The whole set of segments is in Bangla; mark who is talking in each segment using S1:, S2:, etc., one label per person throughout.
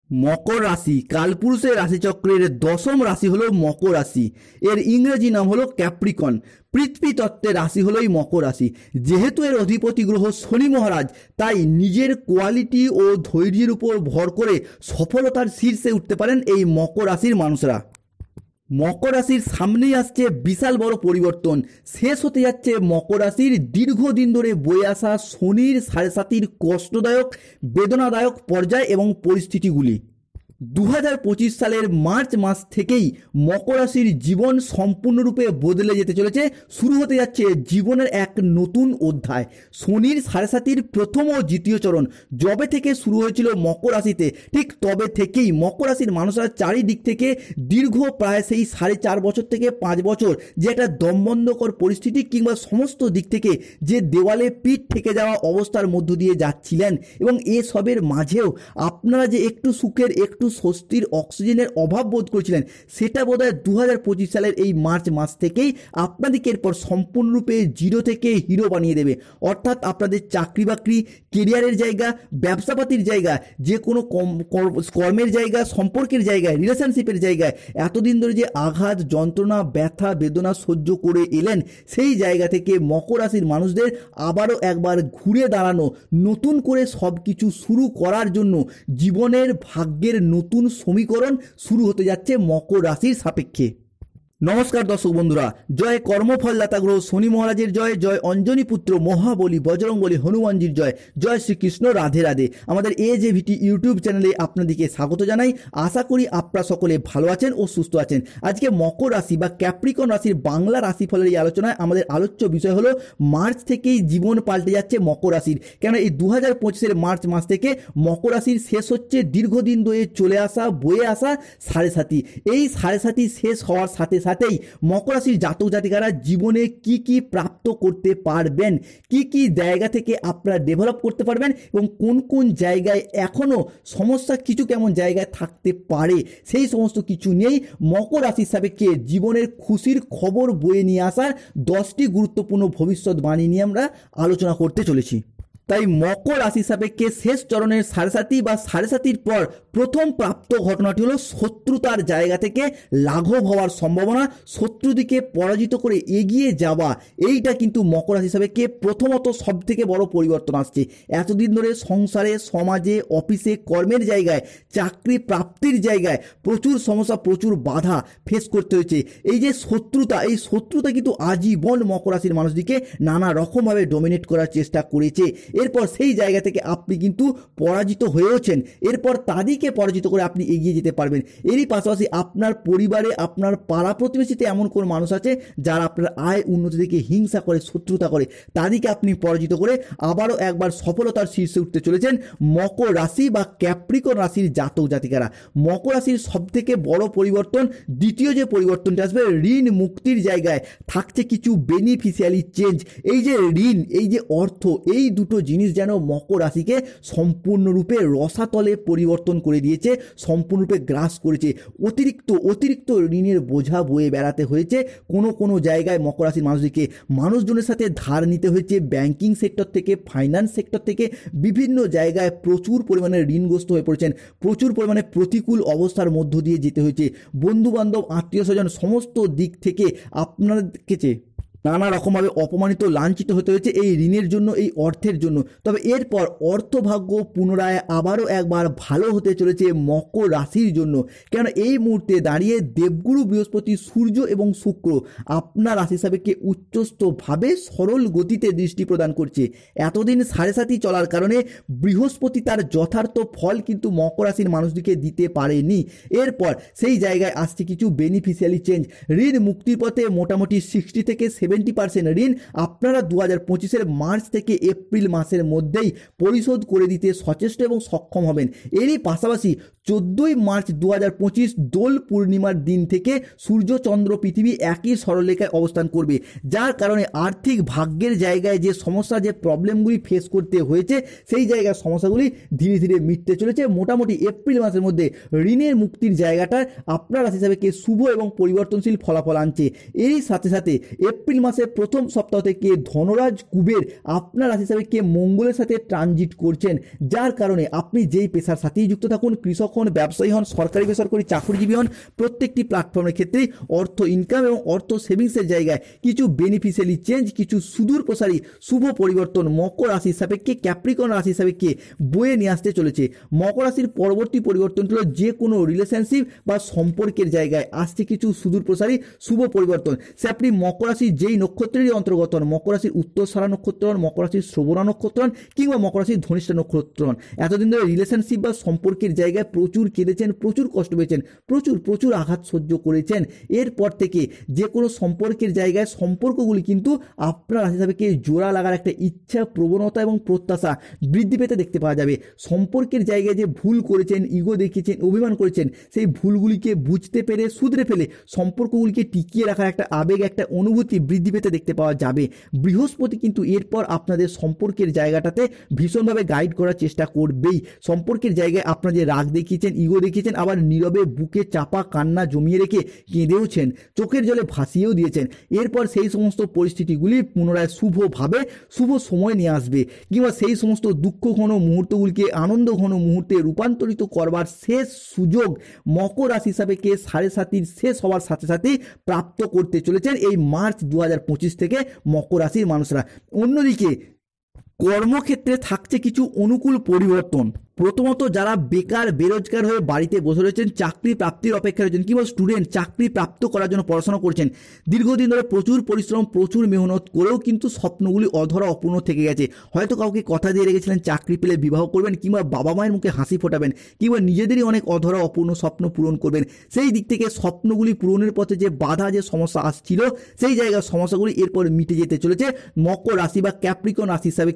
S1: মকর রাশি কালপুরুষের রাশিচক্রের দশম রাশি হলো মকর রাশি। এর ইংরেজি নাম হলো ক্যাপ্রিকন। পৃথ্বী তত্ত্বের রাশি হলো এই মকর রাশি। যেহেতু এর অধিপতি গ্রহ শনি মহারাজ, তাই নিজের কোয়ালিটি ও ধৈর্যের উপর ভর করে সফলতার শীর্ষে উঠতে পারেন এই মকর রাশির মানুষরা। মকর রাশির সামনেই আসছে বিশাল বড় পরিবর্তন। শেষ হতে যাচ্ছে মকর রাশির দীর্ঘদিন ধরে বয়ে আসা শনির সাড়ে সাতির কষ্টদায়ক, বেদনাদায়ক পর্যায় এবং পরিস্থিতিগুলি। 2025 সালের মার্চ মাস থেকেই মকর রাশির জীবন সম্পূর্ণরূপে বদলে যেতে চলেছে। শুরু হতে যাচ্ছে জীবনের এক নতুন অধ্যায়। শনির সাড়ে সাতির প্রথম ও দ্বিতীয় চরণ যবে থেকে শুরু হয়েছিল মকর রাশিতে, ঠিক তবে থেকেই মকর রাশির মানুষরা চারিদিক থেকে দীর্ঘ প্রায় সেই 4.5 বছর থেকে 5 বছর যে একটা দমবন্ধকর পরিস্থিতি কিংবা সমস্ত দিক থেকে যে দেওয়ালে পিঠ থেকে যাওয়া অবস্থার মধ্য দিয়ে যাচ্ছিলেন, এবং এসবের মাঝেও আপনারা যে একটু সুখের, একটু স্বস্তির, অক্সিজেনের অভাব বোধ করেছিলেন, সেটা বোধহয় 2025 সালের এই মার্চ মাস থেকেই আপনাদেরকে এরপর সম্পূর্ণরূপে জিরো থেকে হিরো বানিয়ে দেবে। অর্থাৎ আপনাদের চাকরি বাকরি, কেরিয়ারের জায়গা, ব্যবসাপাতির জায়গা, যে কোনো কর্মের জায়গা, সম্পর্কের জায়গায়, রিলেশনশিপের জায়গায় এতদিন ধরে যে আঘাত, যন্ত্রণা, ব্যথা, বেদনা সহ্য করে এলেন, সেই জায়গা থেকে মকর রাশির মানুষদের আবারও একবার ঘুরে দাঁড়ানো, নতুন করে সব কিছু শুরু করার জন্য জীবনের ভাগ্যের নতুন সমীকরণ শুরু হতে যাচ্ছে মকর রাশির সাপেক্ষে। নমস্কার দর্শক বন্ধুরা, জয় কর্মফলদাতা গ্রহ শনি মহারাজের জয়, জয় অঞ্জনী পুত্র মহাবলী বজরংবলী হনুমানজির জয়, জয় শ্রীকৃষ্ণ, রাধে রাধে। আমাদের AJVT ইউটিউব চ্যানেলে আপনাদেরকে স্বাগত জানাই। আশা করি আপনারা সকলে ভালো আছেন ও সুস্থ আছেন। আজকে মকর রাশি বা ক্যাপ্রিকন রাশির বাংলা রাশিফলের এই আলোচনায় আমাদের আলোচ্য বিষয় হলো মার্চ থেকেই জীবন পাল্টে যাচ্ছে মকর রাশির। কেন এই 2025-এর মার্চ মাস থেকে মকর রাশির শেষ হচ্ছে দীর্ঘদিন ধরে চলে আসা, বয়ে আসা সাড়ে সাতি। এই সাড়ে সাতি শেষ হওয়ার সাথে সাথেই মকর রাশির জাতক জাতিকারা জীবনে কি কি প্রাপ্ত করতে পারবেন, কি কি জায়গা থেকে আপনারা ডেভেলপ করতে পারবেন, এবং কোন কোন জায়গায় এখনও সমস্যা কিছু কেমন জায়গায় থাকতে পারে, সেই সমস্ত কিছু নিয়েই মকর রাশির সাপেক্ষে জীবনের খুশির খবর বয়ে নিয়ে আসার 10টি গুরুত্বপূর্ণ ভবিষ্যৎবাণী নিয়ে আমরা আলোচনা করতে চলেছি। তাই মকর রাশি সাপেক্ষে শেষ চরণের সাড়ে সাতি বা সাড়ে সাতির পর প্রথম প্রাপ্ত ঘটনাটি হলো শত্রুতার জায়গা থেকে লাঘব হওয়ার সম্ভাবনা, শত্রুদিকে পরাজিত করে এগিয়ে যাওয়া। এইটা কিন্তু মকর রাশি সাপেক্ষে প্রথমত সব থেকে বড় পরিবর্তন আসছে। এতদিন ধরে সংসারে, সমাজে, অফিসে, কর্মের জায়গায়, চাকরি প্রাপ্তির জায়গায় প্রচুর সমস্যা, প্রচুর বাধা ফেস করতে হয়েছে। এই যে শত্রুতা, এই শত্রুতা কিন্তু আজীবন মকর রাশির মানুষদিকে নানা রকমভাবে ডমিনেট করার চেষ্টা করেছে। এরপর সেই জায়গা থেকে আপনি কিন্তু পরাজিত হয়েওছেন। এরপর তাদেরকে পরাজিত করে আপনি এগিয়ে যেতে পারবেন। এরই পাশাপাশি আপনার পরিবারে, আপনার পাড়া প্রতিবেশীতে এমন কোন মানুষ আছে যারা আপনার আয় উন্নতি থেকে হিংসা করে, শত্রুতা করে, তাদেরকে আপনি পরাজিত করে আবারও একবার সফলতার শীর্ষে উঠতে চলেছেন মকর রাশি বা ক্যাপ্রিকন রাশির জাতক জাতিকারা। মকর রাশির সবথেকে বড় পরিবর্তন, দ্বিতীয় যে পরিবর্তনটা আসবে, ঋণ মুক্তির জায়গায় থাকছে কিছু বেনিফিশিয়ালি চেঞ্জ। এই যে ঋণ, এই যে অর্থ, এই দুটো জিনিস যেন মকর রাশিকে সম্পূর্ণরূপে রসাতলে পরিবর্তন করে দিয়েছে, সম্পূর্ণরূপে গ্রাস করেছে। অতিরিক্ত ঋণের বোঝা বয়ে বেড়াতে হয়েছে কোনো জায়গায় মকর রাশির মানুষজনের সাথে ধার নিতে হয়েছে, ব্যাংকিং সেক্টর থেকে, ফাইন্যান্স সেক্টর থেকে, বিভিন্ন জায়গায় প্রচুর পরিমাণে ঋণগ্রস্ত হয়ে পড়েছেন, প্রচুর পরিমাণে প্রতিকূল অবস্থার মধ্য দিয়ে যেতে হয়েছে। বন্ধুবান্ধব, আত্মীয় স্বজন সমস্ত দিক থেকে আপনাদেরকে নানা রকমভাবে অপমানিত, লাঞ্ছিত হতে হয়েছে এই ঋণের জন্য, এই অর্থের জন্য। তবে এরপর অর্থভাগ্য পুনরায় আবারও একবার ভালো হতে চলেছে মকর রাশির জন্য। কেন এই মুহূর্তে দাঁড়িয়ে দেবগুরু বৃহস্পতি, সূর্য এবং শুক্র আপনার রাশি সাপেক্ষে উচ্চস্থভাবে সরল গতিতে দৃষ্টি প্রদান করছে। এতদিন সাড়ে সাতি চলার কারণে বৃহস্পতি তার যথার্থ ফল কিন্তু মকর রাশির মানুষদেরকে দিতে পারেনি। এরপর সেই জায়গায় আসছে কিছু বেনিফিশিয়ালি চেঞ্জ। ঋণ মুক্তির পথে মোটামুটি 60 থেকে 70% ঋণ আপনারা 2025-এর মার্চ থেকে এপ্রিল মাসের মধ্যেই পরিশোধ করে দিতে সচেষ্ট এবং সক্ষম হবেন। এরই পাশাপাশি 14ই মার্চ 2025 দোল পূর্ণিমার দিন থেকে সূর্য, চন্দ্র, পৃথিবী একই সরলরেখায় অবস্থান করবে, যার কারণে আর্থিক ভাগ্যের জায়গায় যে সমস্যা, যে প্রবলেমগুলি ফেস করতে হয়েছে, সেই জায়গার সমস্যাগুলি ধীরে ধীরে মিটতে চলেছে। মোটামুটি এপ্রিল মাসের মধ্যে ঋণের মুক্তির জায়গাটা আপনার রাশি হিসাবে শুভ এবং পরিবর্তনশীল ফলাফল আনছে। এরই সাথে সাথে এপ্রিল মাসের প্রথম সপ্তাহ থেকে ধনরাজ কুবের আপনার রাশি সাপেক্ষে মঙ্গলের সাথে ট্রানজিট করছেন, যার কারণে আপনি যেই পেশার সাথেই যুক্ত থাকুন, কৃষক হন, ব্যবসায়ী হন, সরকারি বেসরকারি চাকরিজীবী হন, প্রত্যেকটি প্ল্যাটফর্মের ক্ষেত্রেই অর্থ ইনকাম এবং অর্থ সেভিংসের জায়গায় কিছু বেনিফিশিয়ালি চেঞ্জ, কিছু সুদূর প্রসারী শুভ পরিবর্তন মকর রাশির সাপেক্ষে ক্যাপ্রিকন রাশির সাপেক্ষে বয়ে নিয়ে আসতে চলেছে। মকর রাশির পরবর্তী পরিবর্তনটি হলো যে কোনো রিলেশনশিপ বা সম্পর্কের জায়গায় আসছে কিছু সুদূর প্রসারী শুভ পরিবর্তন। সে আপনি মকর রাশির যেই নক্ষত্রেরই অন্তর্গত হন, মকর রাশির উত্তরসারা নক্ষত্র হন, মকর রাশির শ্রবণা নক্ষত্র হন, কিংবা মকর রাশির ধনিষ্ঠা নক্ষত্র হন, এতদিন ধরে রিলেশনশিপ বা সম্পর্কের জায়গায় প্রচুর কেঁদেছেন, প্রচুর কষ্ট পেয়েছেন, প্রচুর আঘাত সহ্য করেছেন। এরপর থেকে যে কোনো সম্পর্কের জায়গায় সম্পর্কগুলি কিন্তু আপনার রাশি সাপেক্ষে জোড়া লাগার একটা ইচ্ছা, প্রবণতা এবং প্রত্যাশা বৃদ্ধি পেতে দেখতে পাওয়া যাবে। সম্পর্কের জায়গায় যে ভুল করেছেন, ইগো দেখিয়েছেন, অভিমান করেছেন, সেই ভুলগুলিকে বুঝতে পেরে শুধরে ফেলে সম্পর্কগুলিকে টিকিয়ে রাখার একটা আবেগ, একটা অনুভূতি বৃদ্ধি পেতে দেখতে পাওয়া যাবে। বৃহস্পতি কিন্তু এরপর আপনাদের সম্পর্কের জায়গাটাতে ভীষণভাবে গাইড করার চেষ্টা করবেই। সম্পর্কের জায়গায় আপনারা যে রাগ দেখিয়েছেন, ইগো দেখিয়েছেন, আবার নীরবে বুকে চাপা কান্না জমিয়ে রেখে কেঁদেওছেন, চোখের জলে ভাসিয়েও দিয়েছেন, এরপর সেই সমস্ত পরিস্থিতিগুলি পুনরায় শুভভাবে শুভ সময় নিয়ে আসবে, কিংবা সেই সমস্ত দুঃখ ঘন মুহূর্তগুলিকে আনন্দ ঘন মুহূর্তে রূপান্তরিত করবার শেষ সুযোগ মকর রাশি সাপেক্ষে 7.5 শেষ হওয়ার সাথে সাথেই প্রাপ্ত করতে চলেছেন এই মার্চ 2025 থেকে মকর রাশির মানুষরা। অন্যদিকে কর্মক্ষেত্রে থাকছে কিছু অনুকূল পরিবর্তন। প্রথমত যারা বেকার বেরোজগার হয়ে বাড়িতে বসে রয়েছেন, চাকরি প্রাপ্তির অপেক্ষা রয়েছেন, কিংবা স্টুডেন্ট চাকরি প্রাপ্ত করার জন্য পড়াশোনা করছেন, দীর্ঘদিন ধরে প্রচুর পরিশ্রম প্রচুর মেহনত করেও কিন্তু স্বপ্নগুলি অধরা অপূর্ণ থেকে গেছে। হয়তো কাউকে কথা দিয়ে রেখেছিলেন চাকরি পেলে বিবাহ করবেন, কিংবা বাবা মায়ের মুখে হাসি ফোটাবেন, কিংবা নিজেদেরই অনেক অধরা অপূর্ণ স্বপ্ন পূরণ করবেন। সেই দিক থেকে স্বপ্নগুলি পূরণের পথে যে বাধা, যে সমস্যা আসছিল, সেই জায়গার সমস্যাগুলি এরপর মিটে যেতে চলেছে মকর রাশি বা ক্যাপ্রিকন রাশি হিসাবে।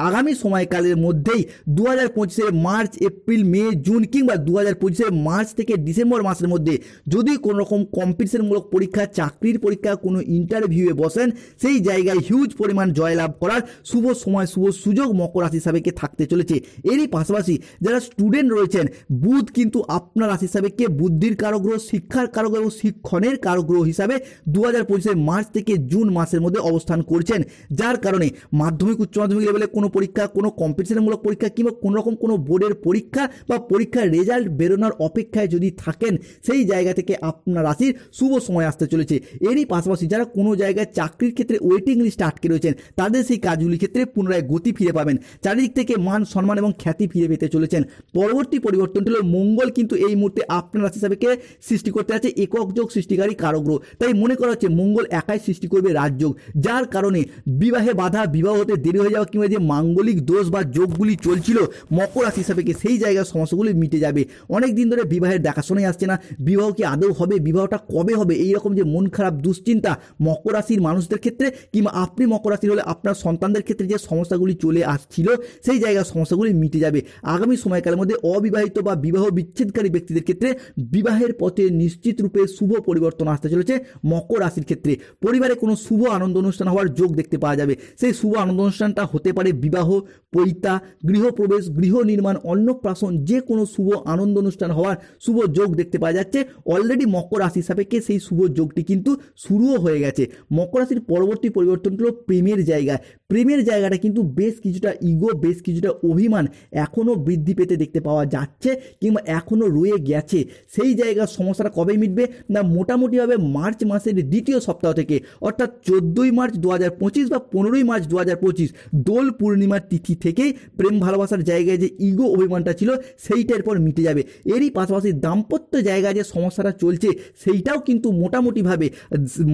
S1: আগামী সময়কালের মধ্যেই 2025 মার্চ, এপ্রিল, মে, জুন, কিংবা 2025 মার্চ থেকে ডিসেম্বর মাসের মধ্যে যদি কোনো রকম কম্পিটিশনমূলক পরীক্ষা, চাকরির পরীক্ষা, কোনো ইন্টারভিউয়ে বসেন, সেই জায়গায় হিউজ পরিমাণ জয়লাভ করার শুভ সময়, শুভ সুযোগ মকর রাশি সাপেক্ষে থাকতে চলেছে। এরই পাশাপাশি যারা স্টুডেন্ট রয়েছেন, বুধ কিন্তু আপনার রাশি সাপেক্ষে বুদ্ধির কারগ্রহ, শিক্ষার কারগ্রহ এবং শিক্ষণের কারগ্রহ হিসাবে 2025 মার্চ থেকে জুন মাসের মধ্যে অবস্থান করছেন, যার কারণে মাধ্যমিক, উচ্চ মাধ্যমিক লেভেলে কোনো পরীক্ষা, কোনো কম্পিটিশনমূলক পরীক্ষা, কিংবা কোনো রকম কোনো বোর্ডের পরীক্ষা বা পরীক্ষার রেজাল্ট বেরোনোর অপেক্ষায় যদি থাকেন, সেই জায়গা থেকে আপনার রাশির শুভ সময় আসতে চলেছে। এরই পাশাপাশি যারা কোনো জায়গায় চাকরির ক্ষেত্রে ওয়েটিং লিস্টে আটকে রয়েছেন, তাদের সেই কাজগুলির ক্ষেত্রে পুনরায় গতি ফিরে পাবেন, চারিদিক থেকে মান সম্মান এবং খ্যাতি ফিরে পেতে চলেছেন। পরবর্তী পরিবর্তনটি হল মঙ্গল কিন্তু এই মুহূর্তে আপনার রাশি সাপেক্ষে সৃষ্টি করতে আছে একক যোগ সৃষ্টিকারী কারগ্রহ। তাই মনে করা হচ্ছে মঙ্গল একাই সৃষ্টি করবে রাজযোগ, যার কারণে বিবাহে বাধা, বিবাহ হতে দেরি হয়ে যাওয়া, কিংবা যে মাঙ্গলিক দোষ বা যোগগুলি চলছিল মকর রাশি সাপেক্ষে, সেই জায়গার সমস্যাগুলি মিটে যাবে। অনেক দিন ধরে বিবাহের দেখাশোনাই আসছে না, বিবাহ কি আদৌ হবে, বিবাহটা কবে হবে, এইরকম যে মন খারাপ দুশ্চিন্তা মকর রাশির মানুষদের ক্ষেত্রে, কিংবা আপনি মকর রাশির হলে আপনার সন্তানদের ক্ষেত্রে যে সমস্যাগুলি চলে আসছিল, সেই জায়গার সমস্যাগুলি মিটে যাবে। আগামী সময়কালের মধ্যে অবিবাহিত বা বিবাহ বিচ্ছেদকারী ব্যক্তিদের ক্ষেত্রে বিবাহের পথে নিশ্চিত রূপে শুভ পরিবর্তন আসতে চলেছে মকর রাশির ক্ষেত্রে। পরিবারে কোনো শুভ আনন্দ অনুষ্ঠান হওয়ার যোগ দেখতে পাওয়া যাবে। সেই শুভ আনন্দ অনুষ্ঠানটা হতে পারে বিবাহ, পৈতা, গৃহপ্রবেশ, গৃহ নির্মাণ, অন্নপ্রাশন, যে কোনো শুভ আনন্দ অনুষ্ঠান হওয়ার শুভ যোগ দেখতে পাওয়া যাচ্ছে। অলরেডি মকর রাশি সাপেক্ষে সেই শুভ যোগটি কিন্তু শুরুও হয়ে গেছে। মকর রাশির পরবর্তী পরিবর্তনটি হলো প্রেমের জায়গায়। প্রেমের জায়গাটা কিন্তু বেশ কিছুটা ইগো, বেশ কিছুটা অভিমান এখনও বৃদ্ধি পেতে দেখতে পাওয়া যাচ্ছে, কিংবা এখনও রয়ে গেছে। সেই জায়গার সমস্যাটা কবে মিটবে না, মোটামুটিভাবে মার্চ মাসের দ্বিতীয় সপ্তাহ থেকে, অর্থাৎ 14ই মার্চ 2025 বা 15ই মার্চ 2025 দোল পূর্ণিমার তিথি থেকেই প্রেম ভালোবাসার জায়গায় যে ইগো অভিমানটা ছিল, সেইটার পর মিটে যাবে। এরই পাশাপাশি দাম্পত্য জায়গায় যে সমস্যাটা চলছে, সেইটাও কিন্তু মোটামুটিভাবে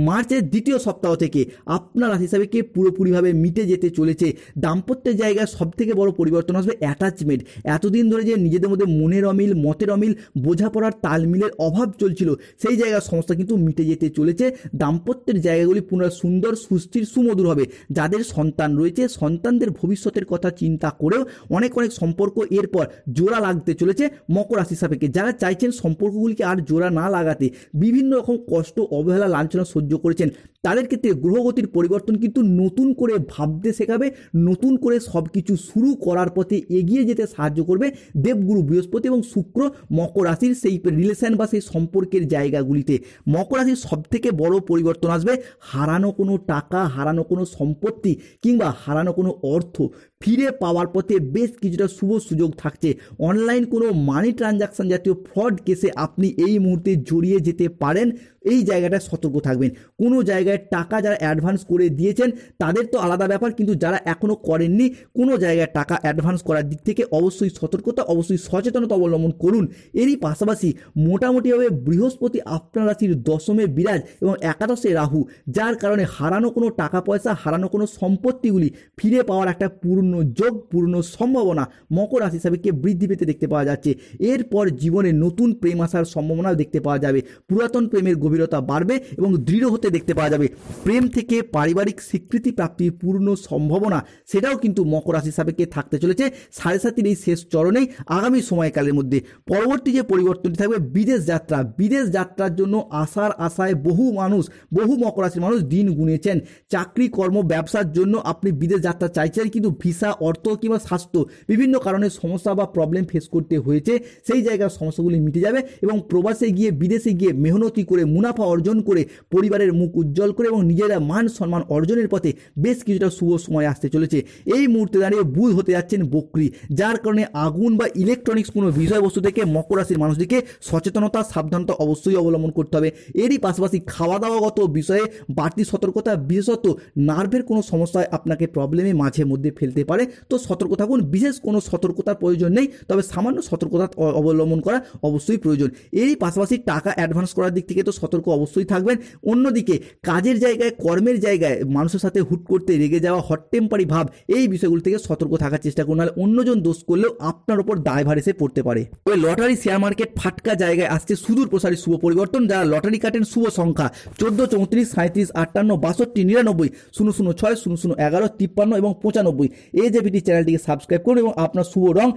S1: মার্চের দ্বিতীয় সপ্তাহ থেকে আপনার রাশি হিসাবে কে পুরোপুরিভাবে মিটে যেতে চলেছে। দাম্পত্যের জায়গায় সবথেকে বড় পরিবর্তন আসবে অ্যাটাচমেন্ট। এতদিন ধরে যে নিজেদের মধ্যে মনের অমিল, মতের অমিল, বোঝাপড়ার তালমিলের অভাব চলছিল, সেই জায়গার সমস্যা কিন্তু মিটে যেতে চলেছে। দাম্পত্যের জায়গাগুলি পুনরায় সুন্দর, সুস্থির, সুমধুর হবে। যাদের সন্তান রয়েছে, সন্তানদের ভবিষ্যতের কথা চিন্তা করেও অনেক সম্পর্ক এরপর জোড়া লাগতে চলেছে মকর রাশি সাপেক্ষে। যারা চাইছেন সম্পর্কগুলিকে আর জোড়া না লাগাতে, বিভিন্ন রকম কষ্ট, অবহেলা, লাঞ্ছনা সহ্য করেছেন, তাদের ক্ষেত্রে গ্রহগতির পরিবর্তন কিন্তু নতুন করে ভাবনা ভাবতে শেখাবে, নতুন করে সব কিছু শুরু করার পথে এগিয়ে যেতে সাহায্য করবে দেবগুরু বৃহস্পতি এবং শুক্র মকর রাশির সেই রিলেশন বা সেই সম্পর্কের জায়গাগুলিতে। মকর রাশির সবথেকে বড় পরিবর্তন আসবে হারানো কোনো টাকা, হারানো কোনো সম্পত্তি কিংবা হারানো কোনো অর্থ ফিরে পাওয়ার পথে বেশ কিছুটা শুভ সুযোগ থাকছে। অনলাইন কোনো মানি ট্রানজাকশন জাতীয় ফ্রড কেসে আপনি এই মুহূর্তে জড়িয়ে যেতে পারেন, এই জায়গাটা সতর্ক থাকবেন। কোনো জায়গায় টাকা যারা অ্যাডভান্স করে দিয়েছেন তাদের তো আলাদা ব্যাপার, কিন্তু যারা এখনও করেননি কোনো জায়গায় টাকা অ্যাডভান্স করার দিক থেকে অবশ্যই সতর্কতা, অবশ্যই সচেতনতা অবলম্বন করুন। এরই পাশাপাশি মোটামুটিভাবে বৃহস্পতি আপনার রাশির দশমে বিরাজ এবং একাদশে রাহু, যার কারণে হারানো কোনো টাকা পয়সা, হারানো কোনো সম্পত্তিগুলি ফিরে পাওয়ার একটা পূর্ণ যোগ, পূর্ণ সম্ভাবনা মকর রাশি হিসাবেকে বৃদ্ধি পেতে দেখতে পাওয়া যাচ্ছে। এরপর জীবনে নতুন প্রেম আসার সম্ভাবনাও দেখতে পাওয়া যাবে। পুরাতন প্রেমের গভীরতা বাড়বে এবং দৃঢ় হতে দেখতে পাওয়া যাবে। প্রেম থেকে পারিবারিক স্বীকৃতি প্রাপ্তির পূর্ণ সম্ভাবনা সেটাও কিন্তু মকর রাশি হিসাবেকে থাকতে চলেছে 7.5 এই শেষ চরণেই আগামী সময়কালের মধ্যে। পরবর্তী যে পরিবর্তনটি থাকবে বিদেশ যাত্রা। বিদেশ যাত্রার জন্য আসার আশায় বহু মকর রাশির মানুষ দিন গুনেছেন। চাকরি, কর্ম, ব্যবসার জন্য আপনি বিদেশ যাত্রা চাইছেন, কিন্তু ভিসা, অর্থ কিংবা স্বাস্থ্য বিভিন্ন কারণে সমস্যা বা প্রবলেম ফেস করতে হয়েছে। সেই জায়গার সমস্যাগুলি মিটে যাবে এবং প্রবাসে গিয়ে, বিদেশে গিয়ে মেহনতি করে, মুনাফা অর্জন করে, পরিবারের মুখ উজ্জ্বল করে এবং নিজেরা মান সম্মান অর্জনের পথে বেশ কিছুটা শুভ সময় আসতে চলেছে। এই মুহূর্তে দাঁড়িয়ে বুধ হতে যাচ্ছেন বক্রী, যার কারণে আগুন বা ইলেকট্রনিক্স কোনো বিষয়বস্তু থেকে মকর রাশির মানুষদেরকে সচেতনতা, সাবধানতা অবশ্যই অবলম্বন করতে হবে। এরই পাশাপাশি খাওয়া দাওয়াগত বিষয়ে বাড়তি সতর্কতা, বিশেষত নার্ভের কোনো সমস্যায় আপনাকে প্রবলেমে মাঝে মধ্যে ফেলতে পারে, তো সতর্ক থাকুন। বিশেষ কোনো সতর্কতার প্রয়োজন নেই, তবে সামান্য সতর্কতা অবলম্বন করা অবশ্যই প্রয়োজন। এরই পাশাপাশি টাকা অ্যাডভান্স করার দিক থেকে তো সতর্ক অবশ্যই থাকবেন। অন্যদিকে কাজের জায়গায়, কর্মের জায়গায় মানুষের সাথে হুট করতে রেগে যাওয়া, হট টেম্পারি ভাব, এই বিষয়গুলি থেকে সতর্ক থাকার চেষ্টা করুন, নাহলে অন্যজন দোষ করলেও আপনার ওপর দায়ভার এসে পড়তে পারে। তবে লটারি, শেয়ার মার্কেট, ফাটকা জায়গায় আসছে সুদূর প্রসারী শুভ পরিবর্তন। যারা লটারি কাটেন শুভ সংখ্যা 14, 34, 37, 58, 62, 99, 006, 00, 11, 53 এবং 95। এই যে ভিডিও চ্যানেলটিকে সাবস্ক্রাইব করুন এবং আপনার শুভ রং